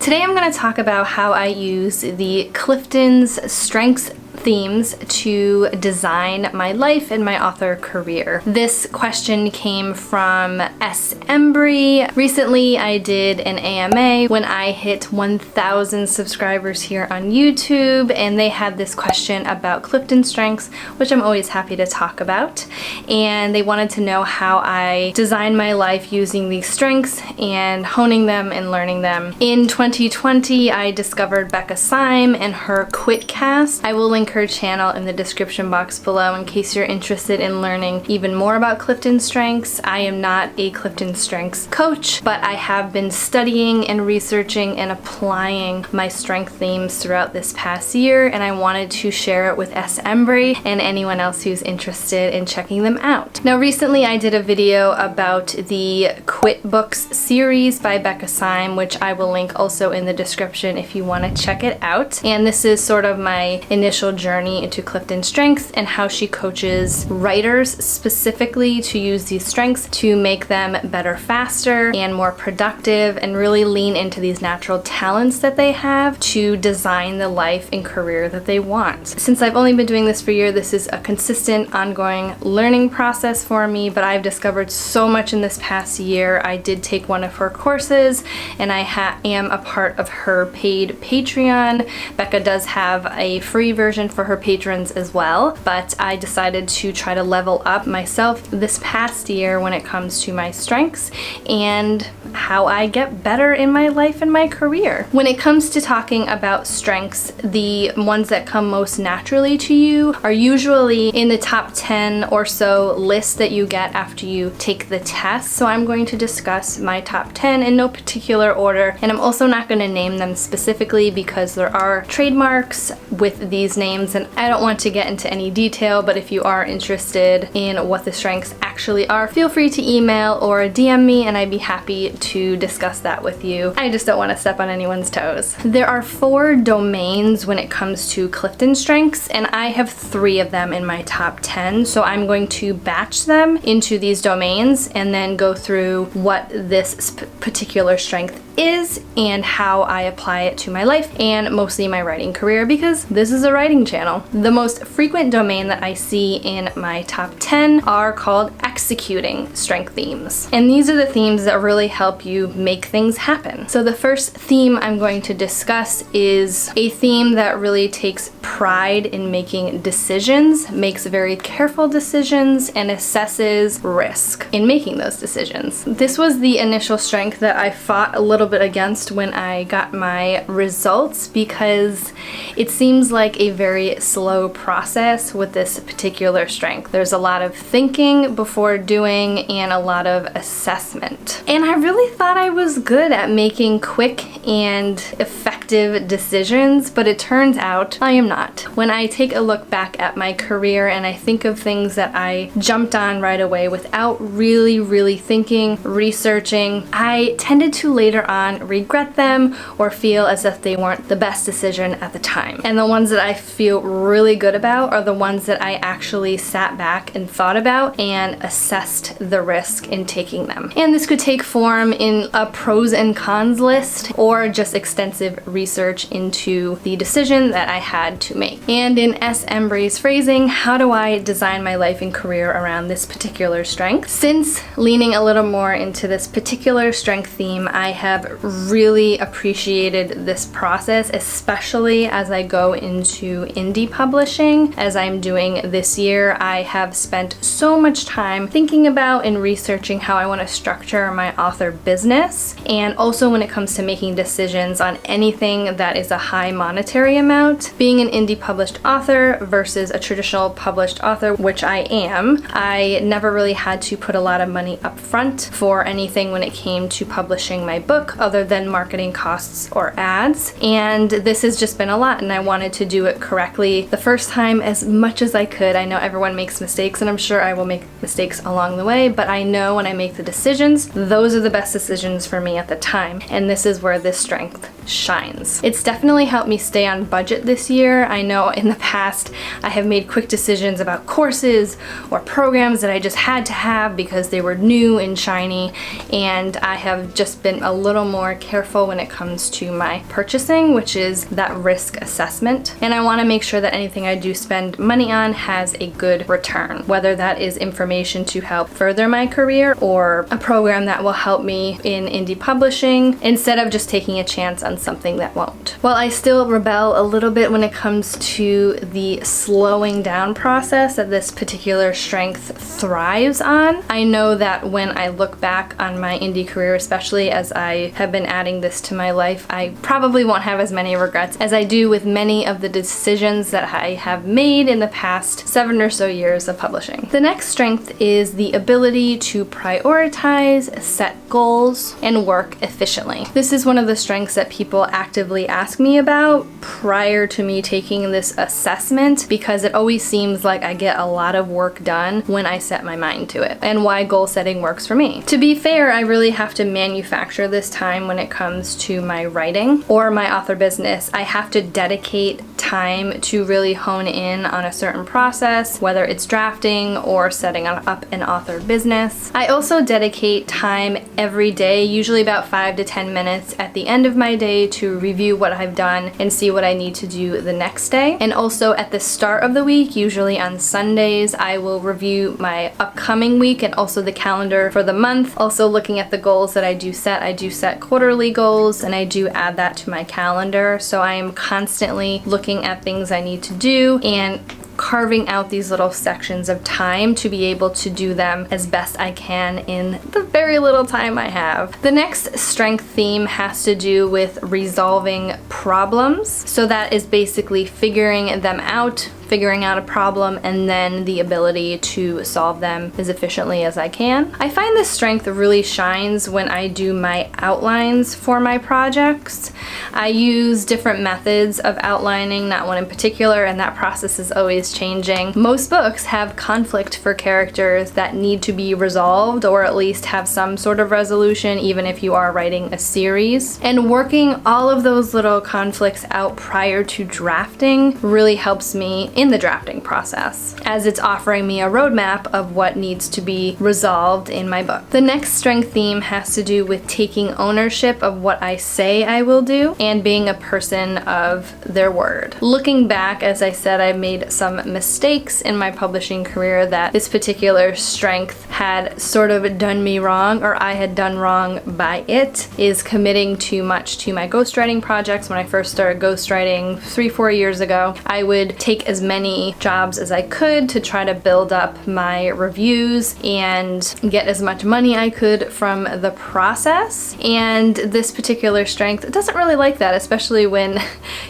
Today I'm going to talk about how I use the Clifton's Strengths themes to design my life and my author career. This question came from S. Embry. Recently I did an AMA when I hit 1,000 subscribers here on YouTube, and they had this question about Clifton strengths, which I'm always happy to talk about. And they wanted to know how I design my life using these strengths and honing them and learning them. In 2020 I discovered Becca Syme and her QuitCast. I will link her channel in the description box below in case you're interested in learning even more about Clifton strengths. I am not a Clifton strengths coach, but I have been studying and researching and applying my strength themes throughout this past year, and I wanted to share it with S. Embry and anyone else who's interested in checking them out. Now recently I did a video about the Quit Books series by Becca Syme, which I will link also in the description if you want to check it out. And this is sort of my initial journey into Clifton strengths and how she coaches writers specifically to use these strengths to make them better faster and more productive, and really lean into these natural talents that they have to design the life and career that they want. Since I've only been doing this for a year, this is a consistent ongoing learning process for me, but I've discovered so much in this past year. I did take one of her courses and I am a part of her paid Patreon. Becca does have a free version for her patrons as well, but I decided to try to level up myself this past year when it comes to my strengths and how I get better in my life and my career. When it comes to talking about strengths, the ones that come most naturally to you are usually in the top 10 or so list that you get after you take the test. So I'm going to discuss my top 10 in no particular order, and I'm also not going to name them specifically because there are trademarks with these names and I don't want to get into any detail, but if you are interested in what the strengths actually are, feel free to email or DM me and I'd be happy to discuss that with you. I just don't want to step on anyone's toes. There are 4 domains when it comes to Clifton strengths, and I have 3 of them in my top 10, so I'm going to batch them into these domains and then go through what this particular strength is and how I apply it to my life and mostly my writing career, because this is a writing channel. The most frequent domain that I see in my top 10 are called executing strength themes. And these are the themes that really help you make things happen. So the first theme I'm going to discuss is a theme that really takes pride in making decisions, makes very careful decisions, and assesses risk in making those decisions. This was the initial strength that I fought a little bit against when I got my results, because it seems like a very slow process with this particular strength. There's a lot of thinking before doing and a lot of assessment. And I really thought I was good at making quick and effective decisions, but it turns out I am not. When I take a look back at my career and I think of things that I jumped on right away without really thinking, researching, I tended to later on regret them or feel as if they weren't the best decision at the time. And the ones that I feel really good about are the ones that I actually sat back and thought about and assessed the risk in taking them. And this could take form in a pros and cons list or just extensive research into the decision that I had to make. And in S. Embry's phrasing, how do I design my life and career around this particular strength? Since leaning a little more into this particular strength theme, I have really appreciated this process, especially as I go into indie publishing. As I'm doing this year, I have spent so much time thinking about and researching how I want to structure my author business, and also when it comes to making decisions on anything that is a high monetary amount. Being an indie published author versus a traditional published author, which I am, I never really had to put a lot of money up front for anything when it came to publishing my book other than marketing costs or ads, and this has just been a lot, and I wanted to do it correctly the first time as much as I could. I know everyone makes mistakes, and I'm sure I will make mistakes along the way, but I know when I make the decisions, those are the best decisions for me at the time, and this is where this strength shines. It's definitely helped me stay on budget this year. I know in the past I have made quick decisions about courses or programs that I just had to have because they were new and shiny, and I have just been a little more careful when it comes to my purchasing, which is that risk assessment. And I want to make sure that anything I do spend money on has a good return, whether that is information to help further my career or a program that will help me in indie publishing, instead of just taking a chance on something that won't. While I still rebel a little bit when it comes to the slowing down process that this particular strength thrives on, I know that when I look back on my indie career, especially as I have been adding this to my life, I probably won't have as many regrets as I do with many of the decisions that I have made in the past 7 or so years of publishing. The next strength is the ability to prioritize, set goals, and work efficiently. This is one of the strengths that people actively ask me about prior to me taking this assessment, because it always seems like I get a lot of work done when I set my mind to it, and why goal setting works for me. To be fair, I really have to manufacture this time when it comes to my writing or my author business. I have to dedicate time to really hone in on a certain process, whether it's drafting or setting up an author business. I also dedicate time every day, usually about 5 to 10 minutes at the end of my day, to review what I've done and see what I need to do the next day. And also at the start of the week, usually on Sundays, I will review my upcoming week and also the calendar for the month. Also looking at the goals that I do set quarterly goals, and I do add that to my calendar. So I am constantly looking at things I need to do and carving out these little sections of time to be able to do them as best I can in the very little time I have. The next strength theme has to do with resolving problems. So that is basically figuring them out, figuring out a problem, and then the ability to solve them as efficiently as I can. I find this strength really shines when I do my outlines for my projects. I use different methods of outlining, not one in particular, and that process is always changing. Most books have conflict for characters that need to be resolved, or at least have some sort of resolution, even if you are writing a series. And working all of those little conflicts out prior to drafting really helps me in the drafting process, as it's offering me a roadmap of what needs to be resolved in my book. The next strength theme has to do with taking ownership of what I say I will do and being a person of their word. Looking back, as I said, I made some mistakes in my publishing career that this particular strength had sort of done me wrong, or I had done wrong by it, is committing too much to my ghostwriting projects. When I first started ghostwriting 3-4 years ago, I would take as many jobs as I could to try to build up my reviews and get as much money I could from the process. And this particular strength doesn't really like that, especially when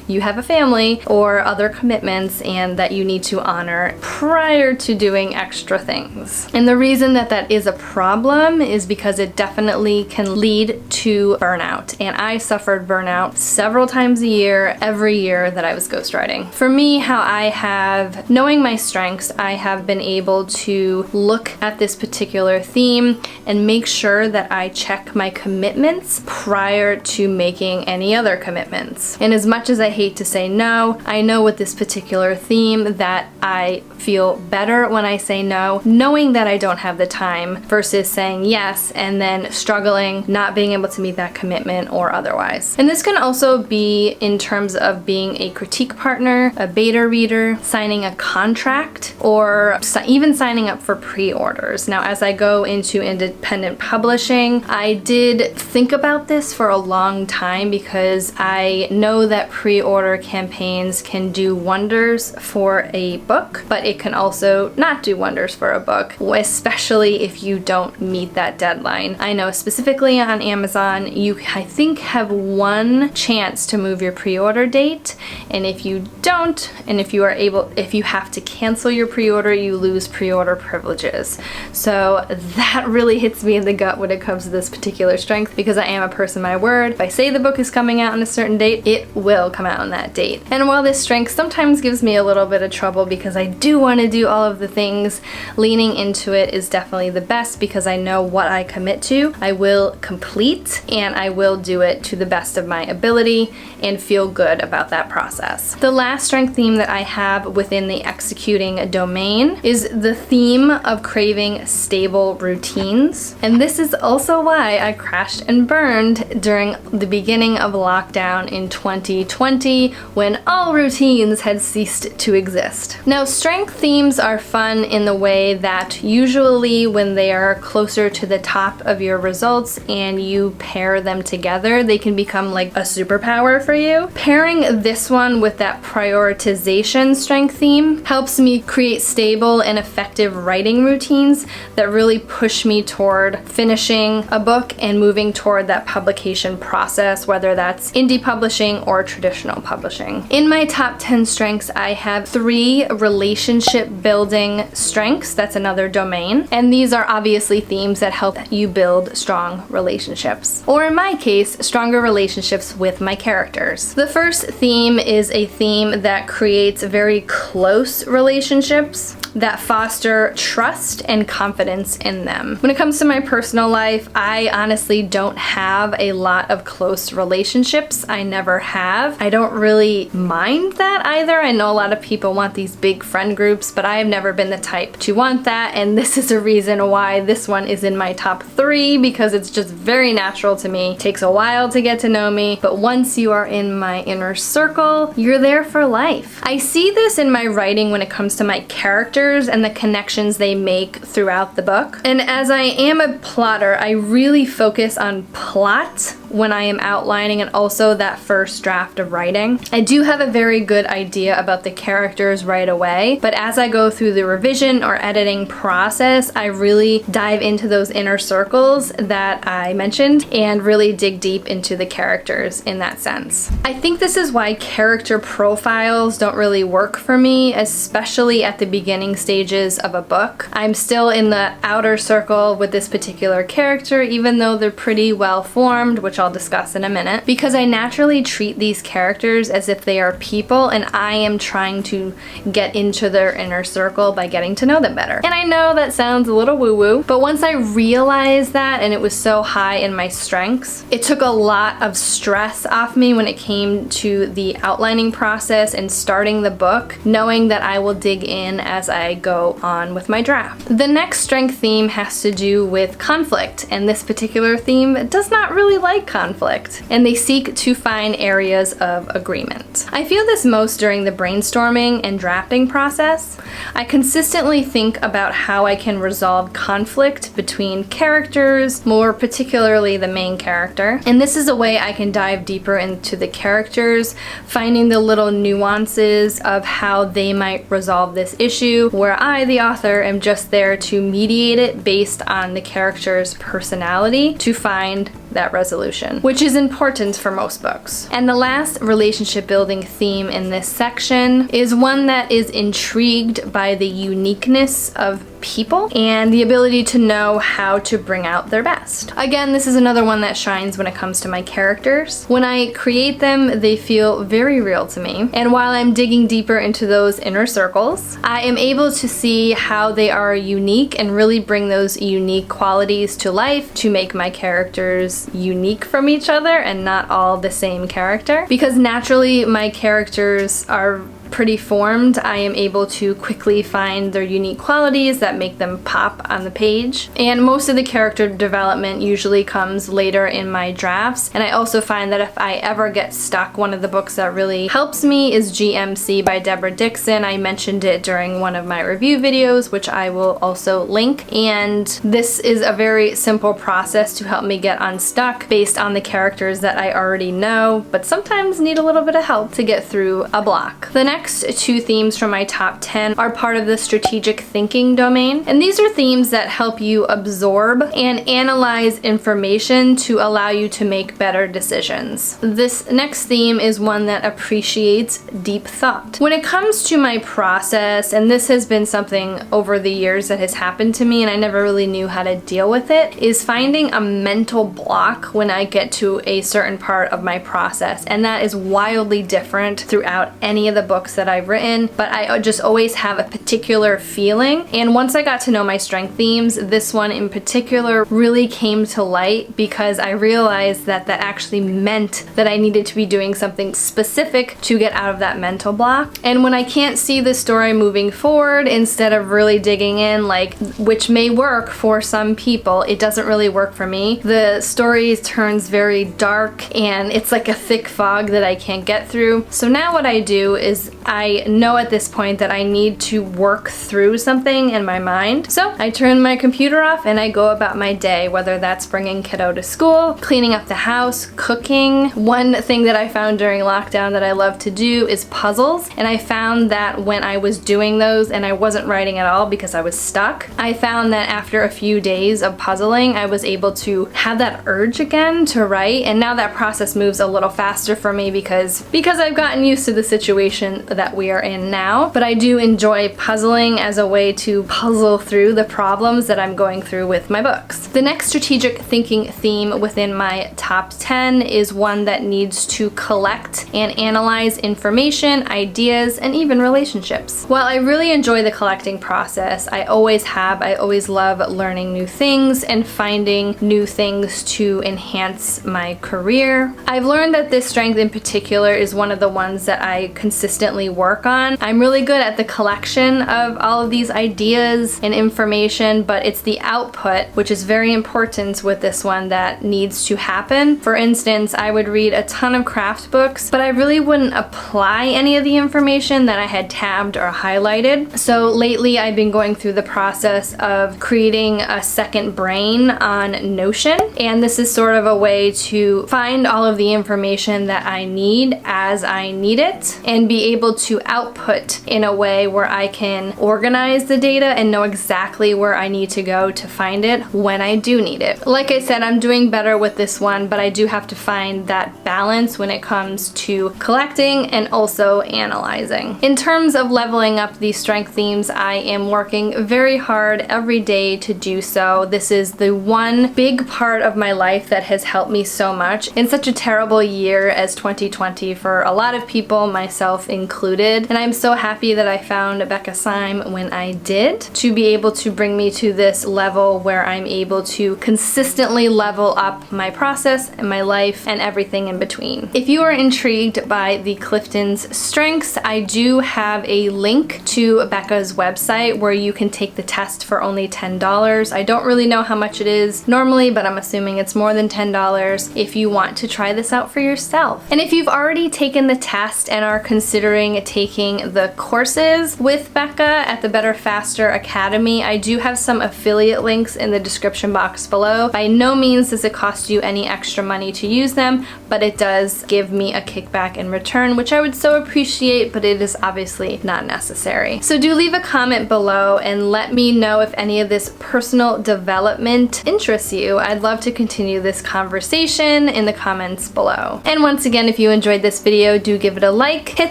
you have a family or other commitments and that you need to honor prior to doing extra things. And the reason that that is a problem is because it definitely can lead to burnout. And I suffered burnout several times a year, every year that I was ghostwriting. For me, how I have, knowing my strengths, I have been able to look at this particular theme and make sure that I check my commitments prior to making any other commitments. And as much as I hate to say no, I know with this particular theme that I feel better when I say no, knowing that I don't have the time, versus saying yes and then struggling, not being able to meet that commitment or otherwise. And this can also be in terms of being a critique partner, a beta reader, signing a contract, or even signing up for pre-orders. Now, as I go into independent publishing, I did think about this for a long time, because I know that pre-order campaigns can do wonders for a book, but it can also not do wonders for a book, especially if you don't meet that deadline. I know specifically on Amazon, you, I think, have one chance to move your pre-order date, and if you don't, and if you are if you have to cancel your pre-order, you lose pre-order privileges. So that really hits me in the gut when it comes to this particular strength, because I am a person of my word. If I say the book is coming out on a certain date, it will come out on that date. And while this strength sometimes gives me a little bit of trouble because I do want to do all of the things, leaning into it is definitely the best, because I know what I commit to, I will complete, and I will do it to the best of my ability and feel good about that process. The last strength theme that I have within the executing domain is the theme of craving stable routines. And this is also why I crashed and burned during the beginning of lockdown in 2020, when all routines had ceased to exist. Now, strength themes are fun in the way that usually when they are closer to the top of your results and you pair them together, they can become like a superpower for you. Pairing this one with that prioritization strength theme helps me create stable and effective writing routines that really push me toward finishing a book and moving toward that publication process, whether that's indie publishing or traditional publishing. In my top 10 strengths, I have 3 relationship building strengths. That's another domain. And these are obviously themes that help you build strong relationships. Or in my case, stronger relationships with my characters. The first theme is a theme that creates very close relationships that foster trust and confidence in them. When it comes to my personal life, I honestly don't have a lot of close relationships. I never have. I don't really mind that either. I know a lot of people want these big friend groups, but I have never been the type to want that, and this is a reason why this one is in my top 3, because it's just very natural to me. It takes a while to get to know me, but once you are in my inner circle, you're there for life. I see this in my writing when it comes to my characters and the connections they make throughout the book. And as I am a plotter, I really focus on plot when I am outlining and also that first draft of writing. I do have a very good idea about the characters right away, but as I go through the revision or editing process, I really dive into those inner circles that I mentioned and really dig deep into the characters in that sense. I think this is why character profiles don't really work for me, especially at the beginning stages of a book. I'm still in the outer circle with this particular character, even though they're pretty well formed, which I'll discuss in a minute, because I naturally treat these characters as if they are people and I am trying to get into their inner circle by getting to know them better. And I know that sounds a little woo-woo, but once I realized that, and it was so high in my strengths, it took a lot of stress off me when it came to the outlining process and starting the book, knowing that I will dig in as I go on with my draft. The next strength theme has to do with conflict, and this particular theme does not really like conflict, and they seek to find areas of agreement. I feel this most during the brainstorming and drafting process. I consistently think about how I can resolve conflict between characters, more particularly the main character, and this is a way I can dive deeper into the characters, finding the little nuances of how they might resolve this issue, where I, the author, am just there to mediate it based on the character's personality to find that resolution, which is important for most books. And the last relationship building theme in this section is one that is intrigued by the uniqueness of people and the ability to know how to bring out their best. Again, this is another one that shines when it comes to my characters. When I create them, they feel very real to me, and while I'm digging deeper into those inner circles, I am able to see how they are unique and really bring those unique qualities to life to make my characters unique from each other and not all the same character. Because naturally my characters are pretty formed, I am able to quickly find their unique qualities that make them pop on the page. And most of the character development usually comes later in my drafts. And I also find that if I ever get stuck, one of the books that really helps me is GMC by Deborah Dixon. I mentioned it during one of my review videos, which I will also link. And this is a very simple process to help me get unstuck based on the characters that I already know, but sometimes need a little bit of help to get through a block. The next next two themes from my top 10 are part of the strategic thinking domain. And these are themes that help you absorb and analyze information to allow you to make better decisions. This next theme is one that appreciates deep thought. When it comes to my process, and this has been something over the years that has happened to me and I never really knew how to deal with it, is finding a mental block when I get to a certain part of my process. And that is wildly different throughout any of the books that I've written, but I just always have a particular feeling. And once I got to know my strength themes, this one in particular really came to light because I realized that that actually meant that I needed to be doing something specific to get out of that mental block. And when I can't see the story moving forward, instead of really digging in, like, which may work for some people, it doesn't really work for me. The story turns very dark and it's like a thick fog that I can't get through. So now what I do is I know at this point that I need to work through something in my mind. So I turn my computer off and I go about my day, whether that's bringing kiddo to school, cleaning up the house, cooking. One thing that I found during lockdown that I love to do is puzzles. And I found that when I was doing those and I wasn't writing at all because I was stuck, I found that after a few days of puzzling, I was able to have that urge again to write. And now that process moves a little faster for me because I've gotten used to the situation that we are in now. But I do enjoy puzzling as a way to puzzle through the problems that I'm going through with my books. The next strategic thinking theme within my top 10 is one that needs to collect and analyze information, ideas, and even relationships. While I really enjoy the collecting process, I always love learning new things and finding new things to enhance my career. I've learned that this strength in particular is one of the ones that I consistently work on. I'm really good at the collection of all of these ideas and information, but it's the output, which is very important with this one, that needs to happen. For instance, I would read a ton of craft books, but I really wouldn't apply any of the information that I had tabbed or highlighted. So lately I've been going through the process of creating a second brain on Notion, and this is sort of a way to find all of the information that I need as I need it and be able to output in a way where I can organize the data and know exactly where I need to go to find it when I do need it. Like I said, I'm doing better with this one, but I do have to find that balance when it comes to collecting and also analyzing. In terms of leveling up these strength themes, I am working very hard every day to do so. This is the one big part of my life that has helped me so much in such a terrible year as 2020 for a lot of people, myself included. And I'm so happy that I found Becca Syme when I did, to be able to bring me to this level where I'm able to consistently level up my process and my life and everything in between. If you are intrigued by the Clifton's strengths, I do have a link to Becca's website where you can take the test for only $10. I don't really know how much it is normally, but I'm assuming it's more than $10 if you want to try this out for yourself. And if you've already taken the test and are considering taking the courses with Becca at the Better Faster Academy, I do have some affiliate links in the description box below. By no means does it cost you any extra money to use them, but it does give me a kickback in return, which I would so appreciate, but it is obviously not necessary. So do leave a comment below and let me know if any of this personal development interests you. I'd love to continue this conversation in the comments below. And once again, if you enjoyed this video, do give it a like, hit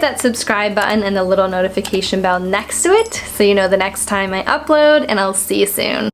that subscribe button and the little notification bell next to it so you know the next time I upload, and I'll see you soon.